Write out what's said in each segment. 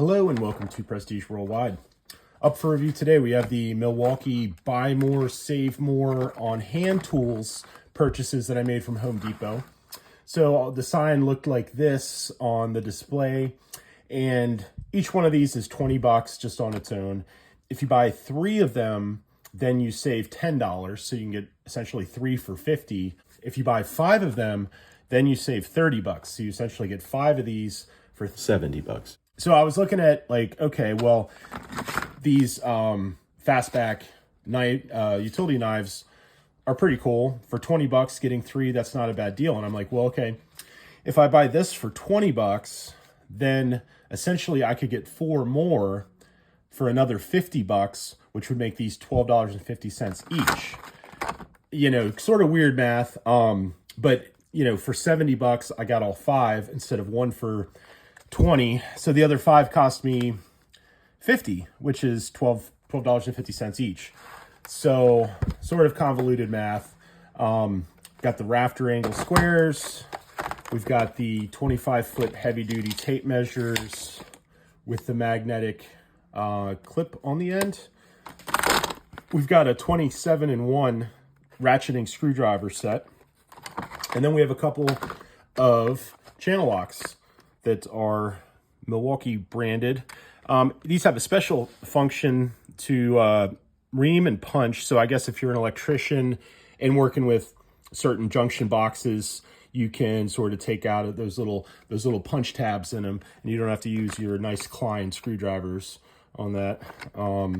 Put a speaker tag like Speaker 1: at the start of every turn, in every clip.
Speaker 1: Hello and welcome to Prestige Worldwide. Up for review today, we have the Milwaukee Buy More, Save More on hand tools purchases that I made from Home Depot. So the sign looked like this on the display, and each one of these is 20 bucks just on its own. If you buy 3 of them, then you save $10, so you can get essentially 3 for 50. If you buy 5 of them, then you save 30 bucks. So you essentially get 5 of these for
Speaker 2: 70 bucks.
Speaker 1: So I was looking at like, okay, well, these Fastback utility knives are pretty cool. For 20 bucks, getting 3, that's not a bad deal. And I'm like, well, okay, if I buy this for 20 bucks, then essentially I could get 4 more for another 50 bucks, which would make these $12.50 each. You know, sort of weird math. But you know, for 70 bucks, I got all 5 instead of 1 for 20. So the other 5 cost me 50, which is $12.50 each. So sort of convoluted math. Got the Rafter angle squares. We've got the 25-foot heavy-duty tape measures with the magnetic clip on the end. We've got a 27-in-1 ratcheting screwdriver set. And then we have a couple of channel locks that are Milwaukee branded. These have a special function to ream and punch. So I guess if you're an electrician and working with certain junction boxes, you can sort of take out those little punch tabs in them, and you don't have to use your nice Klein screwdrivers on that. So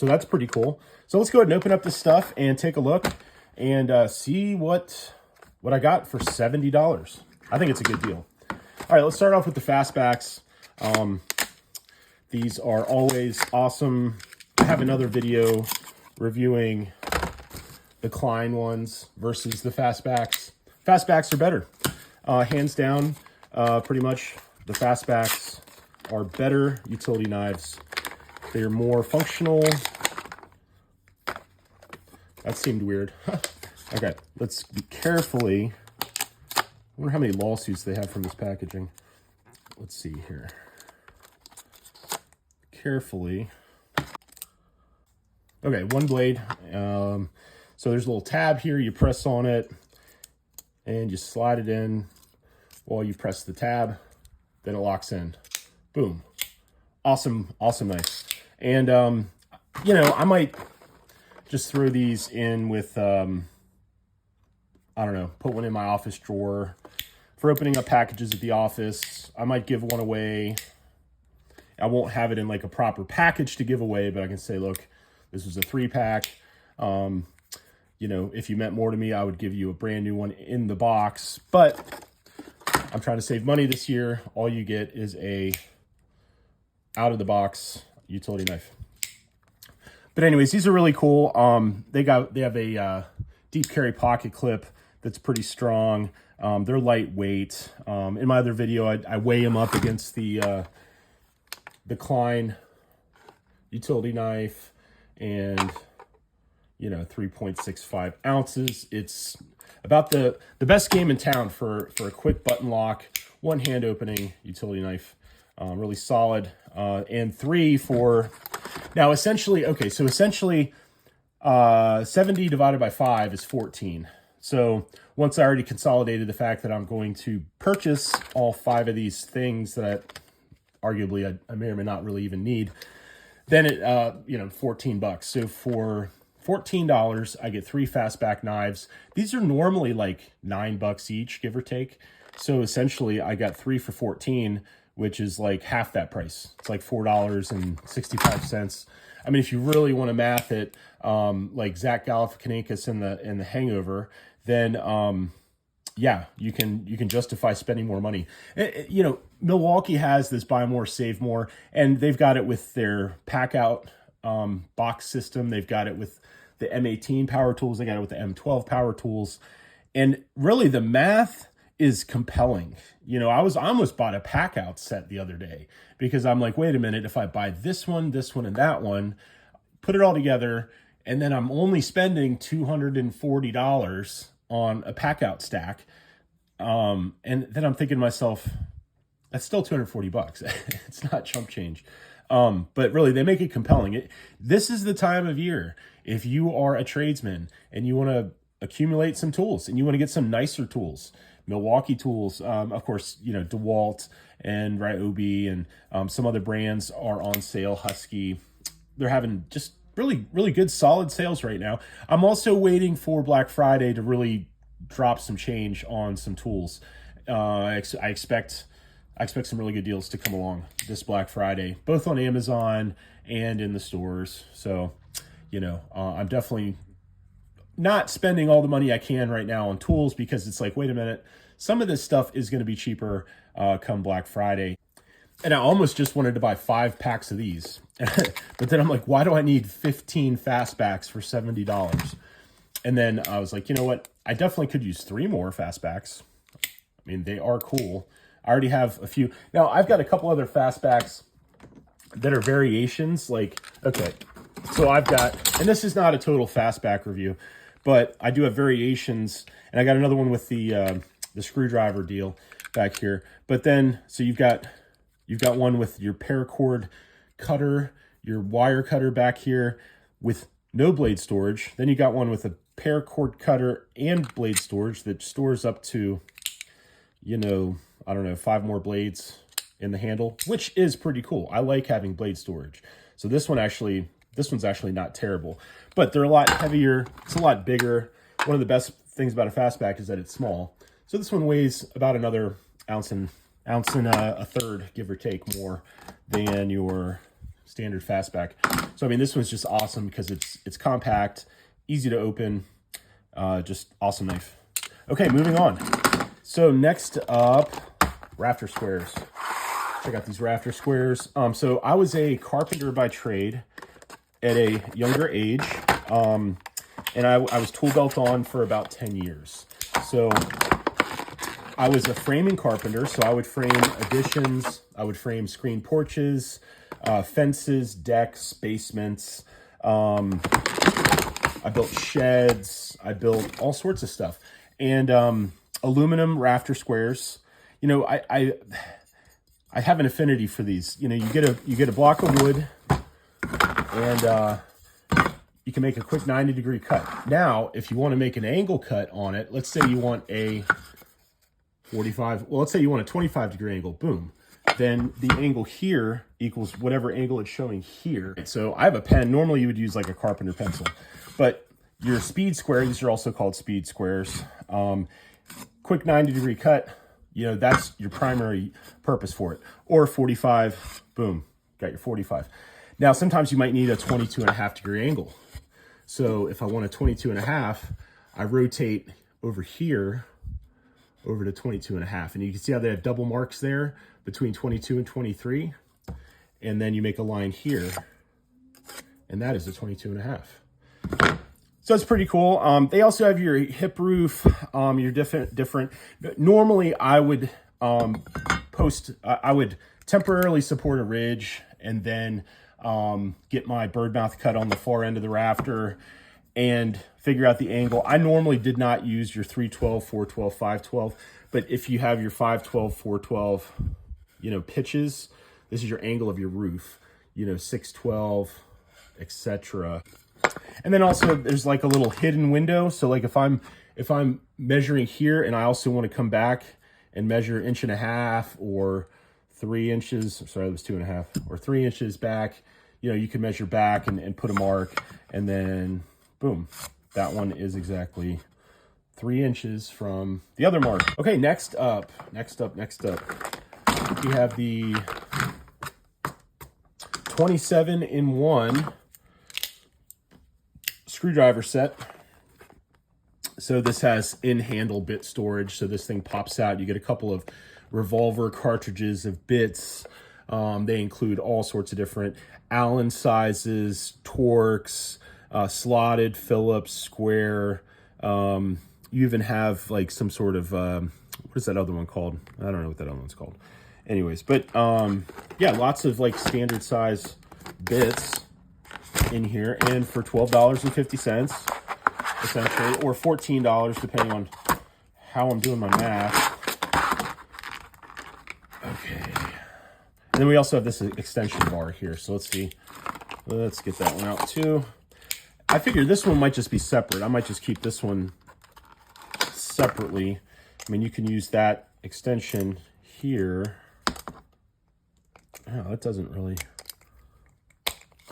Speaker 1: that's pretty cool. So let's go ahead and open up this stuff and take a look and see what I got for $70. I think it's a good deal. All right, let's start off with the Fastbacks. These are always awesome. I have another video reviewing the Klein ones versus the Fastbacks. Fastbacks are better. Hands down, pretty much the Fastbacks are better utility knives. They are more functional. That seemed weird. Okay, let's be carefully. I wonder how many lawsuits they have from this packaging. Let's see here. Carefully. Okay, one blade. So there's a little tab here. You press on it and you slide it in while you press the tab. Then it locks in. Boom. Awesome, awesome knife. And, you know, I might just throw these in with, I don't know, put one in my office drawer for opening up packages at the office. I might give one away. I won't have it in like a proper package to give away, but I can say, look, this was a 3-pack. You know, if you meant more to me, I would give you a brand new one in the box. But I'm trying to save money this year. All you get is a out of the box utility knife. But anyways, these are really cool. They have a deep carry pocket clip that's pretty strong. They're lightweight. In my other video, I weigh them up against the Klein utility knife, and you know, 3.65 ounces. It's about the best game in town for a quick button lock, one hand opening utility knife. Really solid. And 3 for now. Essentially, okay, so essentially 70 divided by 5 is 14. So once I already consolidated the fact that I'm going to purchase all 5 of these things that arguably I may or may not really even need, then it, you know, 14 bucks. So for $14, I get 3 Fastback knives. These are normally like 9 bucks each, give or take. So essentially I got 3 for 14, which is like half that price. It's like $4.65. I mean, if you really want to math it, like Zach Galifianakis in the Hangover, then yeah, you can justify spending more money. You know, Milwaukee has this buy more, save more, and they've got it with their pack out box system. They've got it with the M18 power tools. They got it with the M12 power tools, and really the math is compelling. You know, I almost bought a pack out set the other day because I'm like, wait a minute, if I buy this one, and that one, put it all together, and then I'm only spending $240 on a pack out stack. And then I'm thinking to myself, That's still 240 bucks. It's not chump change. But really, they make it compelling. This is the time of year, if you are a tradesman and you want to accumulate some tools and you want to get some nicer tools, Milwaukee tools, of course, you know, DeWalt and Ryobi and some other brands are on sale. Husky, they're having just really, really good solid sales right now. I'm also waiting for Black Friday to really drop some change on some tools. I expect some really good deals to come along this Black Friday, both on Amazon and in the stores. So, you know, I'm definitely not spending all the money I can right now on tools, because it's like, wait a minute, some of this stuff is going to be cheaper come Black Friday. And I almost just wanted to buy 5 packs of these. But then I'm like, why do I need 15 Fastbacks for $70? And then I was like, you know what? I definitely could use 3 more Fastbacks. I mean, they are cool. I already have a few. Now, I've got a couple other Fastbacks that are variations. Like, okay, so I've got, and this is not a total Fastback review, but I do have variations. And I got another one with the screwdriver deal back here. But then, so you've got one with your paracord cutter, your wire cutter back here with no blade storage. Then you got one with a paracord cutter and blade storage that stores up to, you know, I don't know, 5 more blades in the handle, which is pretty cool. I like having blade storage. So this one's actually not terrible, but they're a lot heavier. It's a lot bigger. One of the best things about a Fastback is that it's small. So this one weighs about another ounce and a third, give or take, more than your standard Fastback. So I mean, this one's just awesome because it's compact, easy to open, just awesome knife. Okay, moving on. So next up, Rafter squares. Check out these Rafter squares. So I was a carpenter by trade at a younger age, and I was tool belt on for about 10 years. So I was a framing carpenter, so I would frame additions, I would frame screen porches, fences, decks, basements. I built sheds. I built all sorts of stuff. And aluminum Rafter squares. You know, I have an affinity for these. You know, you get a block of wood, and you can make a quick 90-degree cut. Now, if you want to make an angle cut on it, let's say you want a 45, well, let's say you want a 25-degree angle, boom. Then the angle here equals whatever angle it's showing here. So I have a pen. Normally you would use like a carpenter pencil, but your speed square, these are also called speed squares. Quick 90-degree cut, you know, that's your primary purpose for it. Or 45, boom, got your 45. Now, sometimes you might need a 22.5-degree angle. So if I want a 22.5, I rotate over here over to 22.5. And you can see how they have double marks there between 22 and 23. And then you make a line here, and that is a 22.5. So it's pretty cool. They also have your hip roof, your different. Normally, I would I would temporarily support a ridge and then get my bird mouth cut on the far end of the rafter and figure out the angle. I normally did not use your 312, 412, 512, but if you have your 512, 412, you know, pitches, this is your angle of your roof, you know, 612, etc. And then also there's like a little hidden window. So like if I'm measuring here and I also want to come back and measure 1.5 inches or 3 inches, sorry, that was 2.5, or 3 inches back, you know, you can measure back and put a mark, and then boom, that one is exactly 3 inches from the other mark. Okay, next up, we have the 27-in-1 screwdriver set. So this has in-handle bit storage. So this thing pops out. You get a couple of revolver cartridges of bits. They include all sorts of different Allen sizes, Torx, slotted, Phillips, square. You even have like some sort of, what is that other one called? I don't know what that other one's called. Anyways, but yeah, lots of like standard size bits in here, and for $12.50 essentially, or $14 depending on how I'm doing my math. Okay, And then we also have this extension bar here. So let's see. Let's get that one out too. I figured this one might just be separate. I might just keep this one separately. I mean, you can use that extension here. Oh, that doesn't really...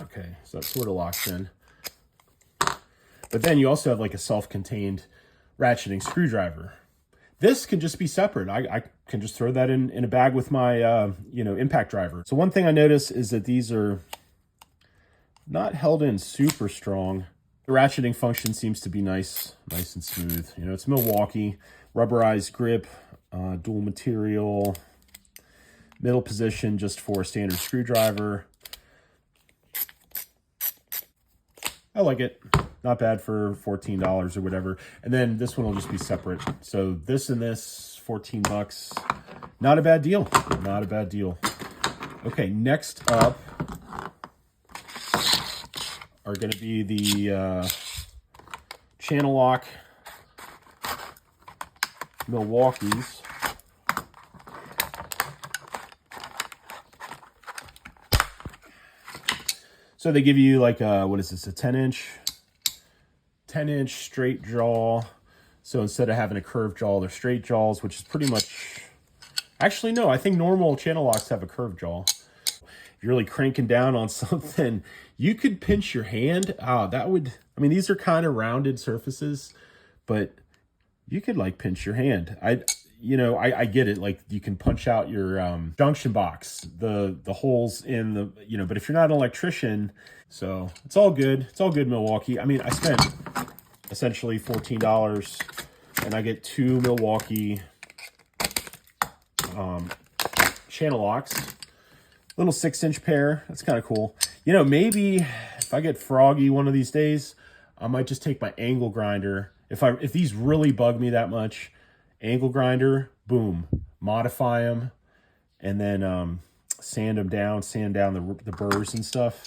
Speaker 1: Okay, so that sort of locks in. But then you also have like a self-contained ratcheting screwdriver. This can just be separate. I can just throw that in a bag with my, impact driver. So one thing I notice is that these are not held in super strong. The ratcheting function seems to be nice and smooth. You know, it's Milwaukee, rubberized grip, dual material, middle position just for a standard screwdriver. I like it. Not bad for $14 or whatever. And then this one will just be separate. So this and this, 14 bucks. Not a bad deal. Not a bad deal. Okay, next up are going to be the channel lock Milwaukees. So they give you like a, what is this, a 10-inch straight jaw. So instead of having a curved jaw, they're straight jaws, which is pretty much, actually no, I think normal channel locks have a curved jaw. If you're really cranking down on something, you could pinch your hand. That would, I mean, these are kind of rounded surfaces, but you could like pinch your hand. I get it. Like you can punch out your junction box, the holes in the, but if you're not an electrician, so it's all good. It's all good, Milwaukee. I mean, I spent essentially $14 and I get 2 Milwaukee channel locks, little 6-inch pair. That's kind of cool. Maybe if I get froggy one of these days, I might just take my angle grinder. If these really bug me that much, angle grinder, boom, modify them, and then sand down the burrs and stuff.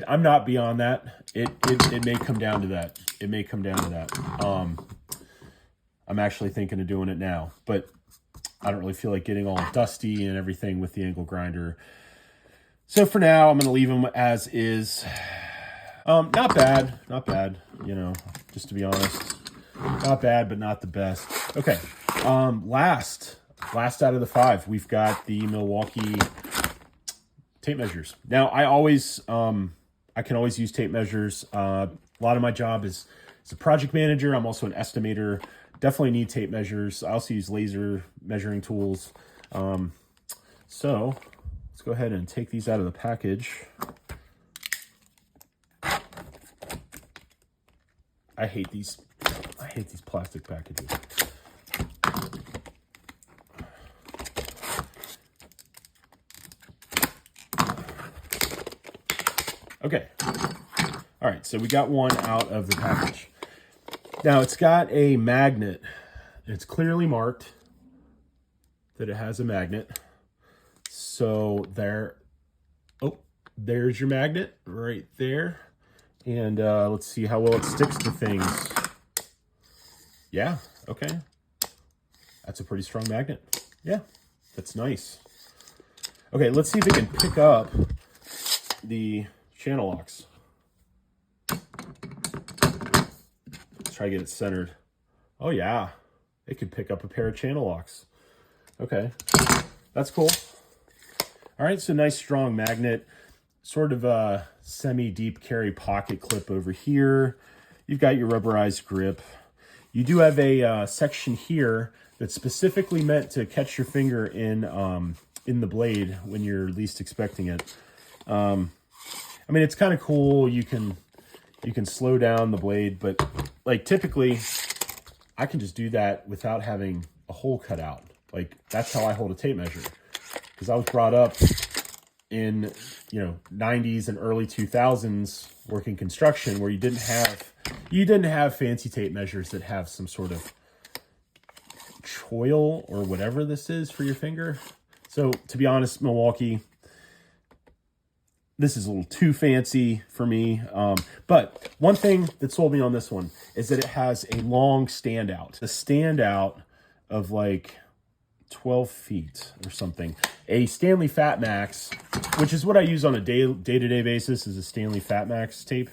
Speaker 1: I'm not beyond that. It may come down to that. It may come down to that. I'm actually thinking of doing it now, but I don't really feel like getting all dusty and everything with the angle grinder. So for now, I'm going to leave them as is. Not bad, just to be honest. Not bad, but not the best. Okay, last out of the 5, we've got the Milwaukee tape measures. Now, I can always use tape measures. A lot of my job is as a project manager. I'm also an estimator. Definitely need tape measures. I also use laser measuring tools. So let's go ahead and take these out of the package. I hate these plastic packages. Okay. All right, so we got one out of the package. Now it's got a magnet. It's clearly marked that it has a magnet. So there's your magnet right there. And let's see how well it sticks to things. Yeah, okay. That's a pretty strong magnet. Yeah, that's nice. Okay, let's see if it can pick up the channel locks. Let's try to get it centered. Oh yeah, it could pick up a pair of channel locks. Okay, that's cool. All right, so nice strong magnet. Sort of a semi-deep carry pocket clip over here. You've got your rubberized grip. You do have a section here that's specifically meant to catch your finger in the blade when you're least expecting it. I mean, it's kind of cool. You can slow down the blade, but like typically I can just do that without having a hole cut out. Like that's how I hold a tape measure, because I was brought up in 90s and early 2000s working construction where you didn't have fancy tape measures that have some sort of choil or whatever this is for your finger. So to be honest, Milwaukee, this is a little too fancy for me. But one thing that sold me on this one is that it has a long standout. The standout of like 12 feet or something. A Stanley Fat Max, which is what I use on a day-to-day basis, is a Stanley Fat Max tape.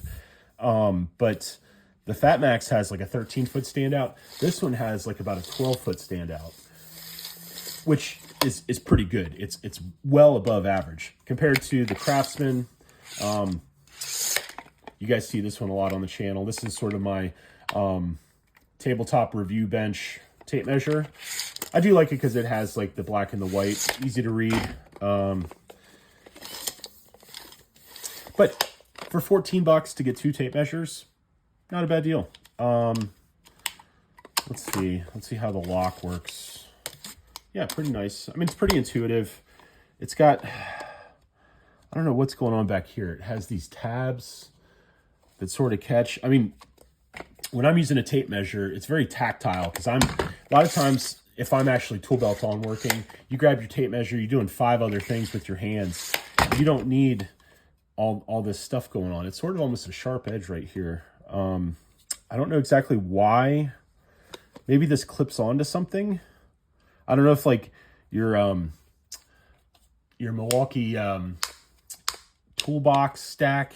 Speaker 1: But the Fat Max has like a 13-foot standout. This one has like about a 12-foot standout, which is pretty good. It's well above average compared to the Craftsman. You guys see this one a lot on the channel. This is sort of my tabletop review bench tape measure. I do like it because it has like the black and the white, easy to read. But for 14 bucks to get 2 tape measures, not a bad deal. Let's see how the lock works. Yeah, pretty nice. I mean, it's pretty intuitive. It's got, I don't know what's going on back here. It has these tabs that sort of catch. I mean, when I'm using a tape measure, it's very tactile because a lot of times if I'm actually tool belt on working, you grab your tape measure, you're doing 5 other things with your hands. You don't need all this stuff going on. It's sort of almost a sharp edge right here. I don't know exactly why. Maybe this clips onto something. I don't know if like your Milwaukee toolbox stack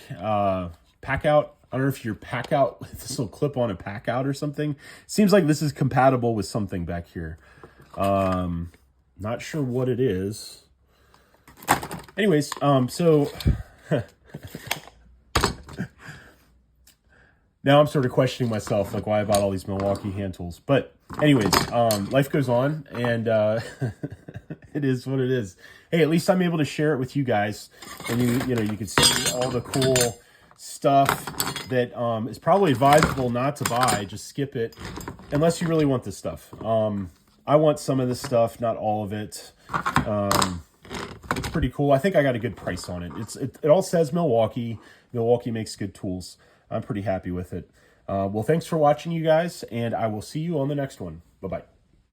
Speaker 1: pack out. I don't know if your pack out, this will clip on a pack out or something. Seems like this is compatible with something back here. Not sure what it is. Anyways, so now I'm sort of questioning myself, like why I bought all these Milwaukee hand tools. But anyways, life goes on, and it is what it is. Hey, at least I'm able to share it with you guys, and you know you can see all the cool stuff that is probably advisable not to buy. Just skip it unless you really want this stuff. I want some of this stuff, not all of it. It's pretty cool. I think I got a good price on it. It all says Milwaukee. Milwaukee makes good tools. I'm pretty happy with it. Well, thanks for watching, you guys, and I will see you on the next one. Bye-bye.